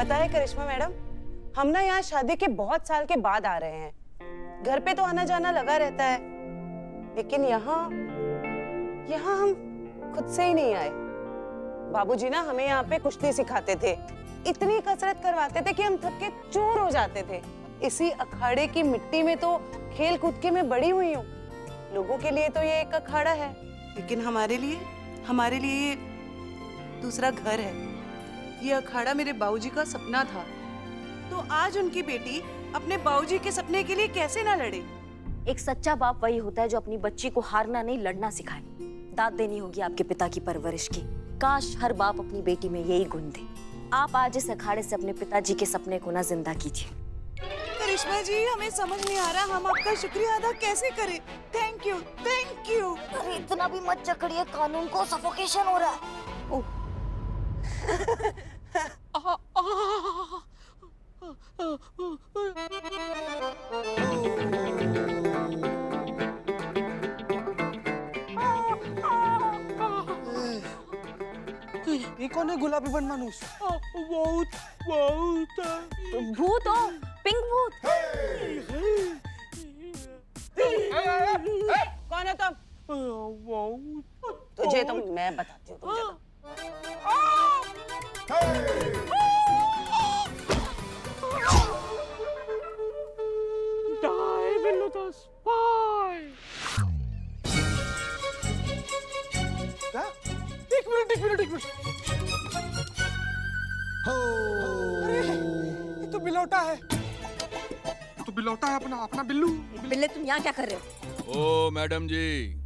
पता है करिश्मा मैडम, हम ना यहाँ शादी के बहुत साल के बाद आ रहे हैं। घर पे तो आना जाना लगा रहता है, लेकिन यहाँ हम खुद से ही नहीं आए। बाबूजी ना हमें यहाँ पे कुश्ती सिखाते थे, इतनी कसरत करवाते थे कि हम थक के चूर हो जाते थे। इसी अखाड़े की मिट्टी में तो खेल कूद के मैं बड़ी हुई हूँ। लोगों के लिए तो ये एक अखाड़ा है, लेकिन हमारे लिए ये दूसरा घर है। ये अखाड़ा मेरे बाबूजी का सपना था, तो आज उनकी बेटी अपने बाबूजी के सपने के लिए कैसे ना लड़े। एक सच्चा बाप वही होता है जो अपनी बच्ची को हारना नहीं लड़ना सिखाए। दाद देनी होगी आपके पिता की परवरिश की। काश हर बाप अपनी बेटी में यही गुण दे। आप आज इस अखाड़े से अपने पिताजी के सपने को ना जिंदा कीजिए। करिश्मा जी, हमें समझ नहीं आ रहा हम आपका शुक्रिया अदा कैसे करें। Thank you, thank you. अरे इतना भी मत जकड़िए, कानून को सफोकेशन हो रहा है। ये कौन है गुलाबी बन मानुस? बहुत भूत हो, पिंक भूत। कौन है तुम? तुझे तो मैं बताती हूँ, तुझे तो। Die will the spy. क्या? एक मिनट। ये तो बिलौटा है। तो बिलौटा है अपना बिल्लू। बिल्ले तुम यहाँ क्या कर रहे हो? ओ मैडम जी,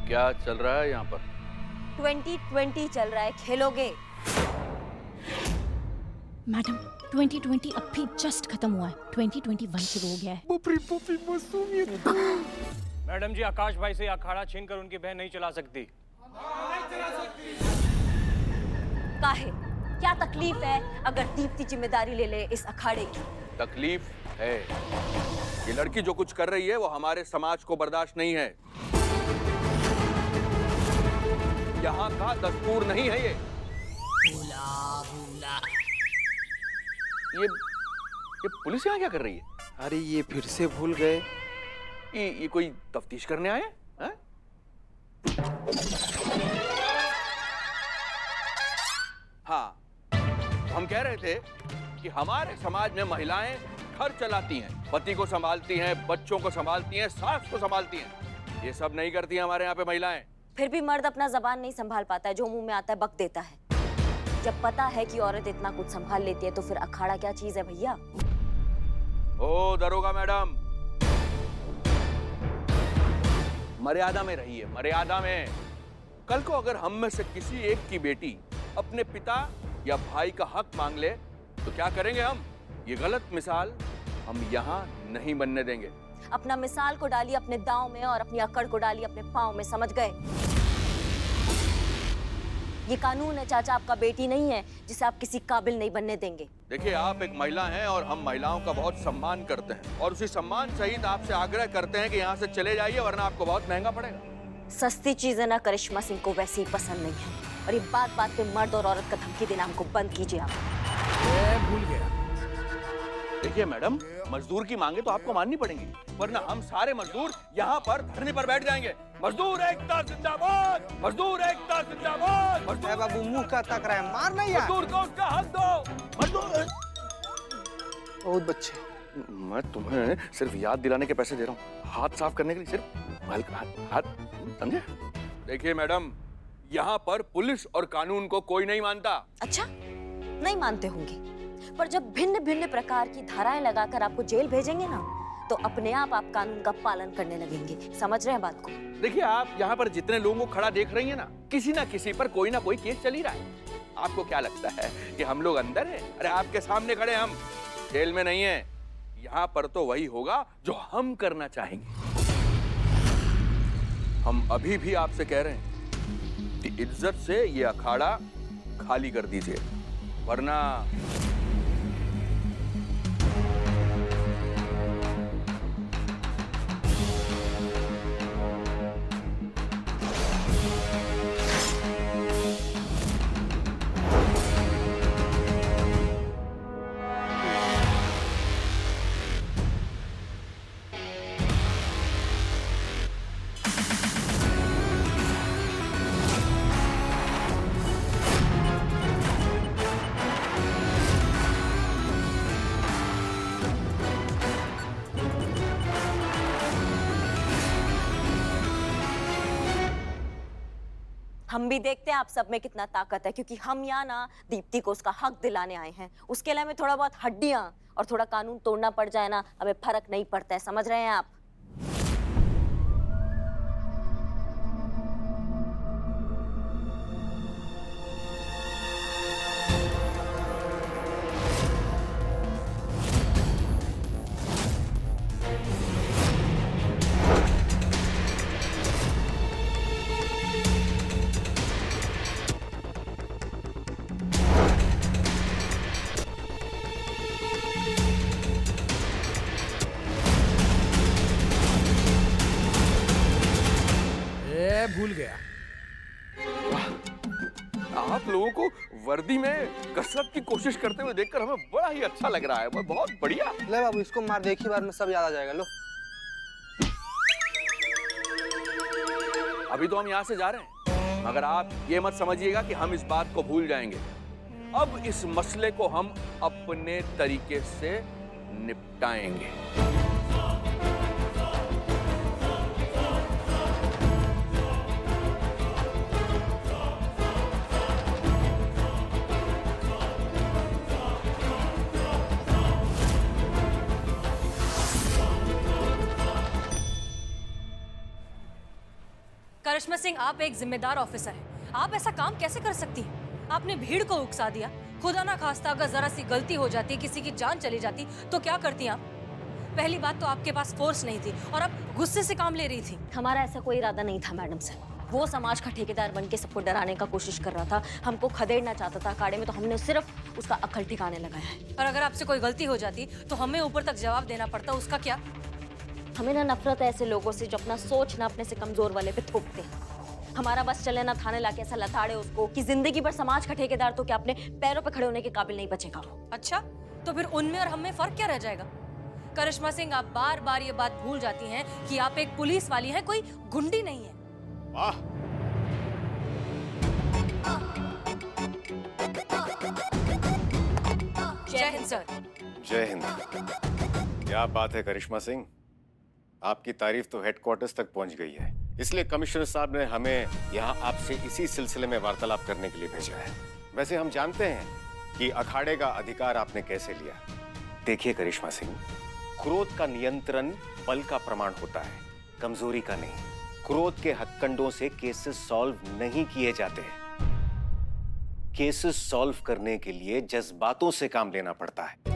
क्या चल रहा है यहाँ पर? 2020 चल रहा है, खेलोगे? मैडम 2020 अब भी जस्ट खत्म हुआ है, 2021 शुरू हो गया है। पुपरी मासूमियत। मैडम जी, आकाश भाई से अखाड़ा छीन कर उनकी बहन नहीं चला सकती। काहे? क्या तकलीफ है अगर दीप्ति जिम्मेदारी ले ले इस अखाड़े की? तकलीफ है। ये लड़की जो कुछ कर रही है वो हमारे समाज को बर्दाश्त नहीं है। यहाँ का दस्तूर नहीं है ये। ये पुलिस यहाँ क्या कर रही है? अरे ये फिर से भूल गए। ये कोई तफ्तीश करने आए हैं? हाँ, हम कह रहे थे कि हमारे समाज में महिलाएं घर चलाती हैं, पति को संभालती हैं, बच्चों को संभालती हैं, सास को संभालती हैं। ये सब नहीं करती हैं हमारे यहाँ पे महिलाएं। फिर भी मर्द अपना जबान नहीं संभाल पाता है, जो मुंह में आता है बक देता है। जब पता है कि औरत इतना कुछ संभाल लेती है तो फिर अखाड़ा क्या चीज है भैया? ओ दरोगा मैडम, मर्यादा में रहिए, मर्यादा में। कल को अगर हम में से किसी एक की बेटी अपने पिता या भाई का हक मांग ले तो क्या करेंगे हम? ये गलत मिसाल हम यहाँ नहीं बनने देंगे। अपना मिसाल को डालिए अपने दांव में और अपनी अकड़ को डालिए अपने पांव में, समझ गए? ये कानून है चाचा, आपका बेटी नहीं है जिसे आप किसी काबिल नहीं बनने देंगे। देखिए, आप एक महिला हैं और हम महिलाओं का बहुत सम्मान करते हैं और उसी सम्मान सहित आपसे आग्रह करते हैं कि यहाँ से चले जाइए, वरना आपको बहुत महंगा पड़ेगा। सस्ती चीजें ना करिश्मा सिंह को वैसे ही पसंद नहीं है, और ये बात बात पे मर्द और औरत का धमकी देना हमको बंद कीजिए आप। भूल गया। देखिए मैडम, मजदूर की मांगे तो आपको माननी पड़ेंगी, वरना हम सारे मजदूर यहाँ पर धरने पर बैठ जाएंगे। मजदूर एकता जिंदाबाद, मजदूर एकता जिंदाबाद। मजदूर बाबू मुंह का तक रहा है, मार नहीं यार। मजदूर को उसका हक दो। मजदूर। बहुत बच्चे। मैं तुम्हें सिर्फ याद दिलाने के पैसे दे रहा हूँ, हाथ साफ करने के लिए सिर्फ हल्का हाथ, समझे? देखिए मैडम, यहाँ पर पुलिस और कानून को कोई नहीं मानता। अच्छा, नहीं मानते होंगे, पर जब भिन्न भिन्न प्रकार की धाराएं लगाकर आपको जेल भेजेंगे ना, तो अपने आप कानून का पालन करने लगेंगे। समझ रहे हैं बात को? देखिए, आप यहाँ पर जितने लोगों को खड़ा देख रही हैं ना किसी पर कोई ना कोई केस चल ही रहा है। आपको क्या लगता है कि हम लोग अंदर हैं? अरे आपके सामने खड़े, हम जेल में नहीं हैं। यहाँ पर तो वही होगा जो हम करना चाहेंगे। हम अभी भी आपसे कह रहे हैं कि इज्जत से ये अखाड़ा खाली कर दीजिए, वरना हम भी देखते हैं आप सब में कितना ताकत है, क्योंकि हम यहाँ ना दीप्ति को उसका हक दिलाने आए हैं। उसके लिए हमें थोड़ा बहुत हड्डियां और थोड़ा कानून तोड़ना पड़ जाए ना, हमें फर्क नहीं पड़ता है। समझ रहे हैं आप? भूल गया। आप लोगों को वर्दी में कसरत की कोशिश करते हुए देखकर हमें बड़ा ही अच्छा लग रहा है। बहुत बढ़िया। ले बाबू, इसको मार दे, एक ही बार में सब याद आ जाएगा। लो, अभी तो हम यहाँ से जा रहे हैं, मगर आप ये मत समझिएगा कि हम इस बात को भूल जाएंगे। अब इस मसले को हम अपने तरीके से निपटाएंगे। करिश्मा सिंह, आप एक जिम्मेदार ऑफिसर हैं। आप ऐसा काम कैसे कर सकती हैं? आपने भीड़ को उकसा दिया। खुदा ना खास्ता अगर जरा सी गलती हो जाती, किसी की जान चली जाती, तो क्या करती आप? पहली बात तो आपके पास फोर्स नहीं थी और आप गुस्से से काम ले रही थी। हमारा ऐसा कोई इरादा नहीं था मैडम सर। वो समाज का ठेकेदार बन के सबको डराने का कोशिश कर रहा था, हमको खदेड़ना चाहता था अखाड़े में, तो हमने सिर्फ उसका अकल ठिकाने लगाया है। और अगर आपसे कोई गलती हो जाती तो हमें ऊपर तक जवाब देना पड़ता, उसका क्या? हमें ना नफरत है ऐसे लोगों से जो अपना सोच ना अपने से कमजोर वाले पे थोपते हैं। हमारा बस चले ना थाने लाके ऐसा लताड़े उसको कि जिंदगी भर समाज का ठेकेदार तो क्या अपने पैरों पे खड़े होने के काबिल नहीं बचेगा वो। अच्छा, तो फिर उनमें और हमें फर्क क्या रह जाएगा? करिश्मा सिंह, आप बार बार ये बात भूल जाती हैं कि आप एक पुलिस वाली हैं, कोई गुंडी नहीं है। वाह, जय हिंद सर। जय हिंद। क्या बात है करिश्मा सिंह, आपकी तारीफ तो हेडक्वार्टर्स तक पहुंच गई है। इसलिए कमिश्नर साहब ने हमें यहाँ आपसे इसी सिलसिले में वार्तालाप करने के लिए भेजा है। वैसे हम जानते हैं कि अखाड़े का अधिकार आपने कैसे लिया। देखिए करिश्मा सिंह, क्रोध का नियंत्रण बल का प्रमाण होता है, कमजोरी का नहीं। क्रोध के हथकंडों से केसेस सॉल्व नहीं किए जाते। केसेस सॉल्व करने के लिए जज्बातों से काम लेना पड़ता है।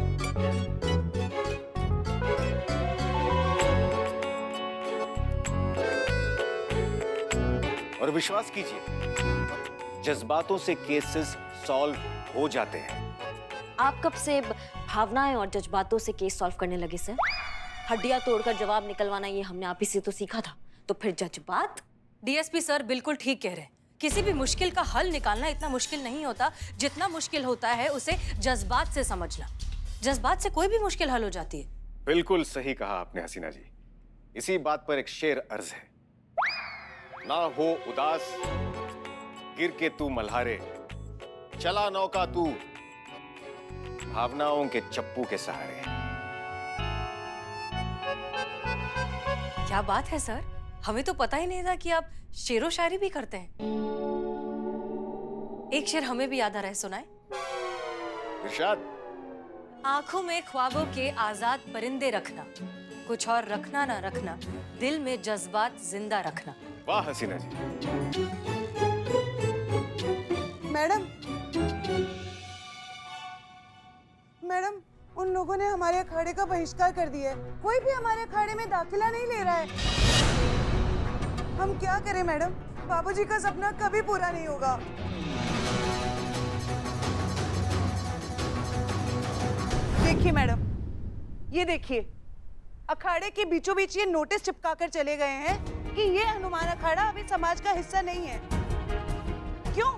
और विश्वास कीजिए, जज्बातों से केसेस सॉल्व हो जाते हैं। आप कब से भावनाएं और जज्बातों से केस सॉल्व करने लगे सर? हड्डियां तोड़कर जवाब निकलवाना ये हमने आप ही से तो सीखा था, तो फिर जज्बात? डीएसपी सर बिल्कुल ठीक कह रहे हैं। किसी भी मुश्किल का हल निकालना इतना मुश्किल नहीं होता जितना मुश्किल होता है उसे जज्बात से समझना। जज्बात से कोई भी मुश्किल हल हो जाती है। बिल्कुल सही कहा आपने हसीना जी। इसी बात पर एक शेर अर्ज है, ना हो उदास गिर के तू मल्हारे, चला नौका तू भावनाओं के चप्पू के सहारे। क्या बात है सर, हमें तो पता ही नहीं था कि आप शेरो शायरी भी करते हैं। एक शेर हमें भी याद आ रहा है, सुनाए। इरशाद। आंखों में ख्वाबों के आजाद परिंदे रखना, कुछ और रखना ना रखना, दिल में जज्बात जिंदा रखना। वाह हसीना जी। मैडम, मैडम, उन लोगों ने हमारे अखाड़े का बहिष्कार कर दिया है। कोई भी हमारे अखाड़े में दाखिला नहीं ले रहा है। हम क्या करें मैडम? बाबूजी का सपना कभी पूरा नहीं होगा। देखिए मैडम, ये देखिए, अखाड़े के बीचों बीच ये नोटिस चिपका कर चले गए हैं कि ये हनुमान अखाड़ा अभी समाज का हिस्सा नहीं है। क्यों?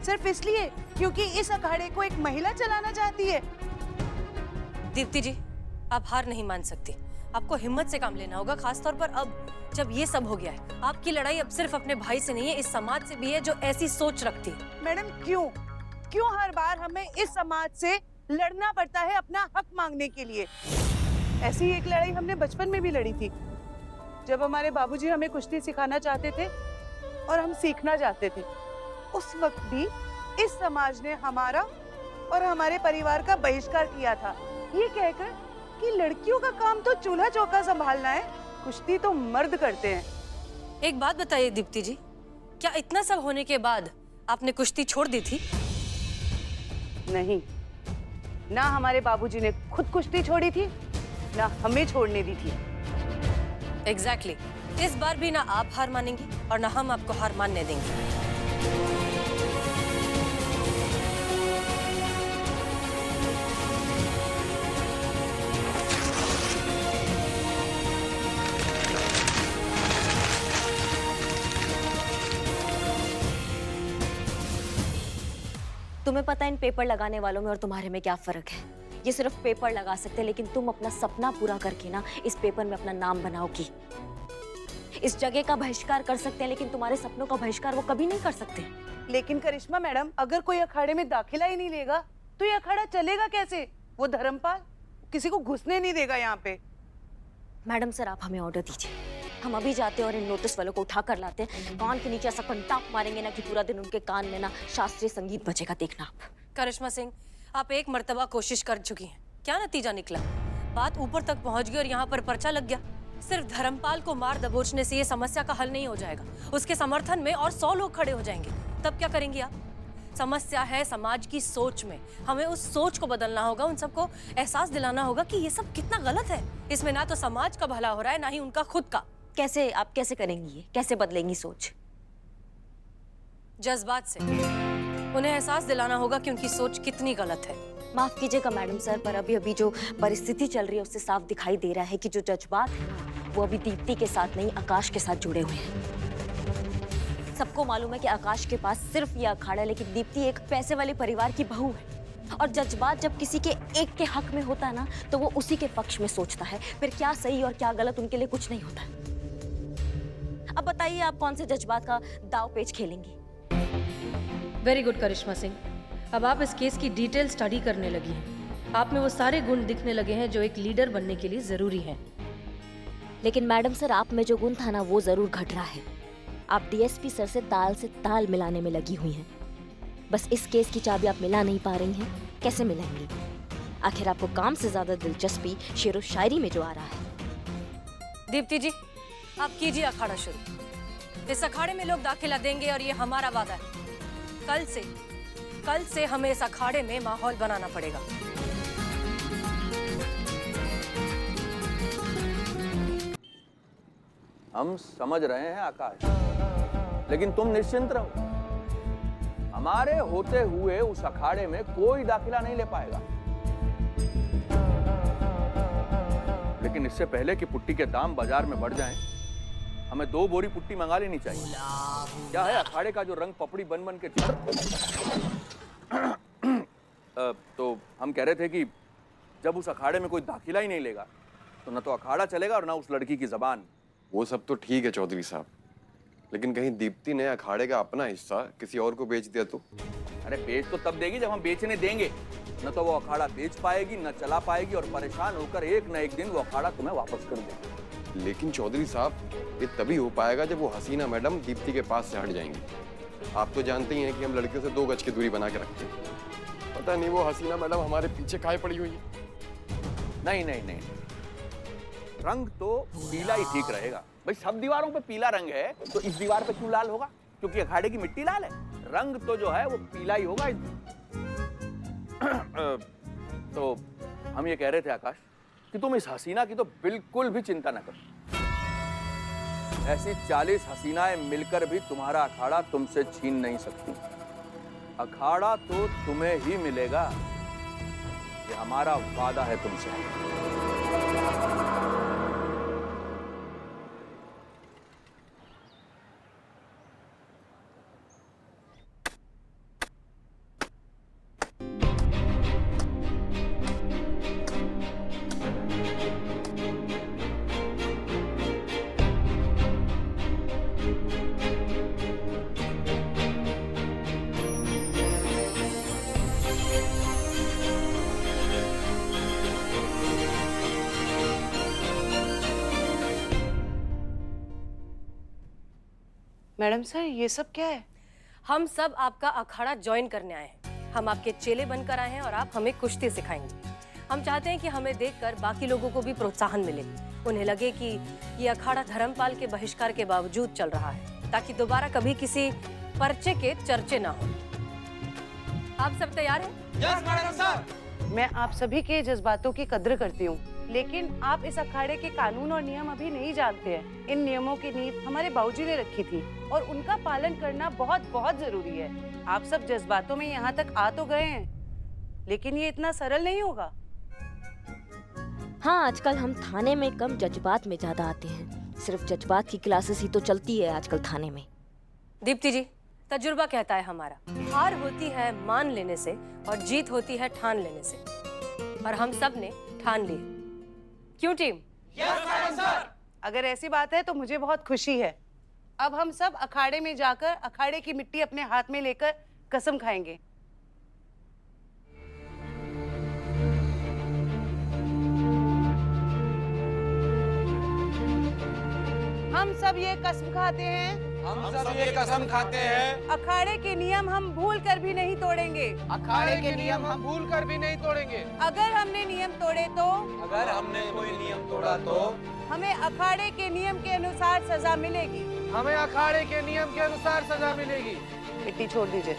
सिर्फ इसलिए क्योंकि इस अखाड़े को एक महिला चलाना चाहती है। दीप्ति जी, आप हार नहीं मान सकती। आपको हिम्मत से काम लेना होगा, खासतौर पर अब जब ये सब हो गया है। आपकी लड़ाई अब सिर्फ अपने भाई से नहीं है, इस समाज से भी है जो ऐसी सोच रखती है। मैडम, क्यों हर बार हमें इस समाज से लड़ना पड़ता है अपना हक मांगने के लिए? ऐसी एक लड़ाई हमने बचपन में भी लड़ी थी, जब हमारे बाबूजी हमें कुश्ती सिखाना चाहते थे और हम सीखना चाहते थे। उस वक्त भी इस समाज ने हमारा और हमारे परिवार का बहिष्कार किया था, ये कहकर कि लड़कियों का काम तो चूल्हा चौका संभालना है, कुश्ती तो मर्द करते हैं। एक बात बताइए दीप्ति जी, क्या इतना सब होने के बाद आपने कुश्ती छोड़ दी थी? नहीं, ना हमारे बाबूजी ने खुद कुश्ती छोड़ी थी, ना हमें छोड़ने दी थी। एग्जैक्टली। इस बार भी ना आप हार मानेंगी और ना हम आपको हार मानने देंगे। तुम्हें पता है इन पेपर लगाने वालों में और तुम्हारे में क्या फर्क है? ये सिर्फ पेपर लगा सकते हैं, लेकिन तुम अपना सपना पूरा करके ना इस पेपर में अपना नाम बनाओगी। इस जगह का बहिष्कार कर सकते हैं, लेकिन तुम्हारे सपनों का बहिष्कार वो कभी नहीं कर सकते। लेकिन करिश्मा मैडम, अगर कोई अखाड़े में दाखिला ही नहीं लेगा तो ये अखाड़ा चलेगा कैसे? वो धर्मपाल किसी को घुसने नहीं देगा यहाँ पे। मैडम सर, आप हमें ऑर्डर दीजिए, हम अभी जाते हैं और इन नोटिस वालों को उठा कर लाते हैं। कान के नीचे ऐसा कंटाप मारेंगे ना कि पूरा दिन उनके कान में ना शास्त्रीय संगीत बजेगा, देखना आप। करिश्मा सिंह, आप एक मर्तबा कोशिश कर चुकी हैं, क्या नतीजा निकला? बात ऊपर तक पहुंच गई और यहाँ पर पर्चा लग गया। सिर्फ धर्मपाल को मार दबोचने से ये समस्या का हल नहीं हो जाएगा, उसके समर्थन में और 100 लोग खड़े हो जाएंगे। तब क्या करेंगी आप? समस्या है समाज की सोच में। हमें उस सोच को बदलना होगा, उन सबको एहसास दिलाना होगा कि ये सब कितना गलत है। इसमें ना तो समाज का भला हो रहा है, ना ही उनका खुद का। कैसे? आप कैसे करेंगी ये? कैसे बदलेंगी सोच? जज्बात से। उन्हें एहसास दिलाना होगा कि उनकी सोच कितनी गलत है। माफ कीजिएगा मैडम सर, पर अभी अभी जो परिस्थिति चल रही है उससे साफ दिखाई दे रहा है कि जो जज्बात है वो अभी दीप्ति के साथ नहीं, आकाश के साथ जुड़े हुए हैं। सबको मालूम है कि आकाश के पास सिर्फ ये अखाड़ा है, लेकिन दीप्ति एक पैसे वाले परिवार की बहू है। और जज्बात जब किसी के एक के हक में होता है ना, तो वो उसी के पक्ष में सोचता है। फिर क्या सही और क्या गलत उनके लिए कुछ नहीं होता। अब बताइए, आप कौन से जज्बात का दाव पेच खेलेंगी? वेरी गुड करिश्मा सिंह, अब आप इस केस की डिटेल स्टडी करने लगी हैं। आप में वो सारे गुण दिखने लगे हैं जो एक लीडर बनने के लिए जरूरी हैं। लेकिन मैडम सर, आप में जो गुण था ना वो जरूर घट रहा है। आप डीएसपी सर से ताल मिलाने में लगी हुई हैं। बस इस केस की चाबी आप मिला नहीं पा रही हैं। कैसे मिलाएंगी? आखिर आपको काम से ज्यादा दिलचस्पी शेरो शायरी में जो आ रहा है। दीप्ति जी, आप कीजिए अखाड़ा शुरू। इस अखाड़े में लोग दाखिला देंगे और ये हमारा वादा है। कल से हमें इस अखाड़े में माहौल बनाना पड़ेगा। हम समझ रहे हैं आकाश, लेकिन तुम निश्चिंत रहो, हमारे होते हुए उस अखाड़े में कोई दाखिला नहीं ले पाएगा। लेकिन इससे पहले कि पुट्टी के दाम बाजार में बढ़ जाएं, हमें 2 बोरी पुट्टी मंगा लेनी चाहिए। क्या है, अखाड़े का जो रंग पपड़ी बन बन के तो हम कह रहे थे कि जब उस अखाड़े में कोई दाखिला ही नहीं लेगा तो न तो अखाड़ा चलेगा और न उस लड़की की जबान। वो सब तो ठीक है चौधरी साहब, लेकिन कहीं दीप्ति ने अखाड़े का अपना हिस्सा किसी और को बेच दिया तो? अरे बेच तो तब देगी जब हम बेचने देंगे। न तो वो अखाड़ा बेच पाएगी, न चला पाएगी, और परेशान होकर एक न एक दिन वो अखाड़ा तुम्हें वापस कर देगी। लेकिन चौधरी साहब, ये तभी हो पाएगा जब वो हसीना मैडम दीप्ति के पास से हट जाएंगी। आप तो जानते ही हैं कि हम लड़कियों से 2 गज की दूरी बना के रखते हैं। पता नहीं वो हसीना मैडम हमारे पीछे काहे पड़ी हुई है। नहीं नहीं नहीं, रंग तो पीला ही ठीक रहेगा। भाई सब दीवारों पे पीला रंग है तो इस दीवार पे क्यों लाल होगा? क्योंकि अखाड़े की मिट्टी लाल है। रंग तो जो है वो पीला ही होगा। तो हम ये कह रहे थे आकाश कि तुम इस हसीना की तो बिल्कुल भी चिंता न करो। ऐसी 40 हसीनाएं मिलकर भी तुम्हारा अखाड़ा तुमसे छीन नहीं सकती। अखाड़ा तो तुम्हें ही मिलेगा, ये हमारा वादा है तुमसे। मैडम सर, ये सब क्या है? हम सब आपका अखाड़ा ज्वाइन करने आए हैं। हम आपके चेले बनकर आए हैं और आप हमें कुश्ती सिखाएंगे। हम चाहते हैं कि हमें देखकर बाकी लोगों को भी प्रोत्साहन मिले, उन्हें लगे कि ये अखाड़ा धर्मपाल के बहिष्कार के बावजूद चल रहा है, ताकि दोबारा कभी किसी पर्चे के चर्चे ना हो। आप सब तैयार हैं? Yes madam sir. मैं आप सभी के जज्बातों की कद्र करती हूँ, लेकिन आप इस अखाड़े के कानून और नियम अभी नहीं जानते हैं। इन नियमों की नींव हमारे बाबूजी ने रखी थी और उनका पालन करना बहुत बहुत जरूरी है। आप सब जज्बातों में यहाँ तक आ तो गए हैं, लेकिन ये इतना सरल नहीं होगा। हाँ, आजकल हम थाने में कम जज्बात में ज्यादा आते हैं। सिर्फ जज्बात की क्लासेस ही तो चलती है आजकल थाने में। दीप्ति जी, तजुर्बा कहता है हमारा, हार होती है मान लेने से और जीत होती है ठान लेने से, और हम सब ने ठान ली। क्यों टीम? Yes madam sir. अगर ऐसी बात है तो मुझे बहुत खुशी है। अब हम सब अखाड़े में जाकर अखाड़े की मिट्टी अपने हाथ में लेकर कसम खाएंगे। हम सब ये कसम खाते हैं, हम सब ये कसम खाते हैं, अखाड़े के नियम हम भूल कर भी नहीं तोड़ेंगे। अखाड़े के नियम हम भूल कर भी नहीं तोड़ेंगे। अगर हमने नियम तोड़े तो अगर हमने कोई नियम तोड़ा तो हमें अखाड़े के नियम के अनुसार सजा मिलेगी। हमें अखाड़े के नियम के अनुसार सजा मिलेगी। मिट्टी छोड़ दीजिए।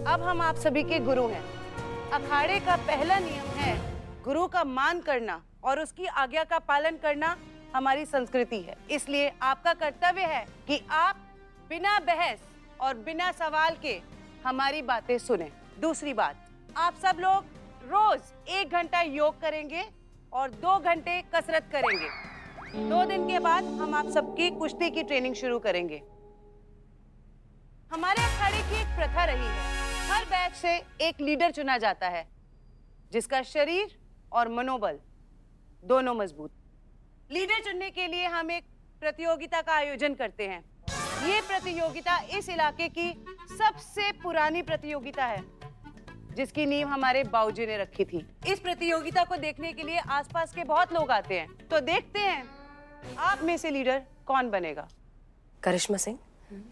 अब हम आप सभी के गुरु हैं। अखाड़े का पहला नियम है गुरु का मान करना और उसकी आज्ञा का पालन करना हमारी संस्कृति है। इसलिए आपका कर्तव्य है कि आप बिना बहस और बिना सवाल के हमारी बातें सुने। दूसरी बात, आप सब लोग रोज 1 घंटा योग करेंगे और 2 घंटे कसरत करेंगे। 2 दिन के बाद हम आप सबकी कुश्ती की ट्रेनिंग शुरू करेंगे। हमारे अखाड़े की एक प्रथा रही है, हर बैच से एक लीडर चुना जाता है जिसका शरीर और मनोबल दोनों मजबूत। लीडर चुनने के लिए हम एक प्रतियोगिता का आयोजन करते हैं। ये प्रतियोगिता इस इलाके की सबसे पुरानी प्रतियोगिता है, जिसकी नींव हमारे बाबूजी ने रखी थी। इस प्रतियोगिता को देखने के लिए आसपास के बहुत लोग आते हैं, तो देखते हैं आप में से लीडर कौन बनेगा। करिश्मा सिंह,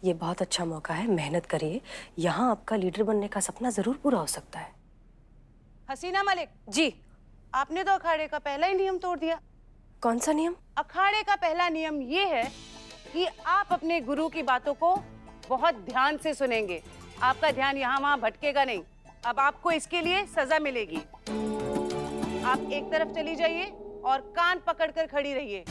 ये बहुत अच्छा मौका है, मेहनत करिए। यहाँ आपका लीडर बनने का सपना जरूर पूरा हो सकता है। हसीना मलिक जी। आपने तो अखाड़े का पहला ही नियम तोड़ दिया। कौन सा नियम? अखाड़े का पहला नियम ये है कि आप अपने गुरु की बातों को बहुत ध्यान से सुनेंगे। आपका ध्यान यहाँ वहाँ भटकेगा नहीं। अब आपको इसके लिए सजा मिलेगी। आप एक तरफ चली जाइए और कान पकड़कर खड़ी रहिए।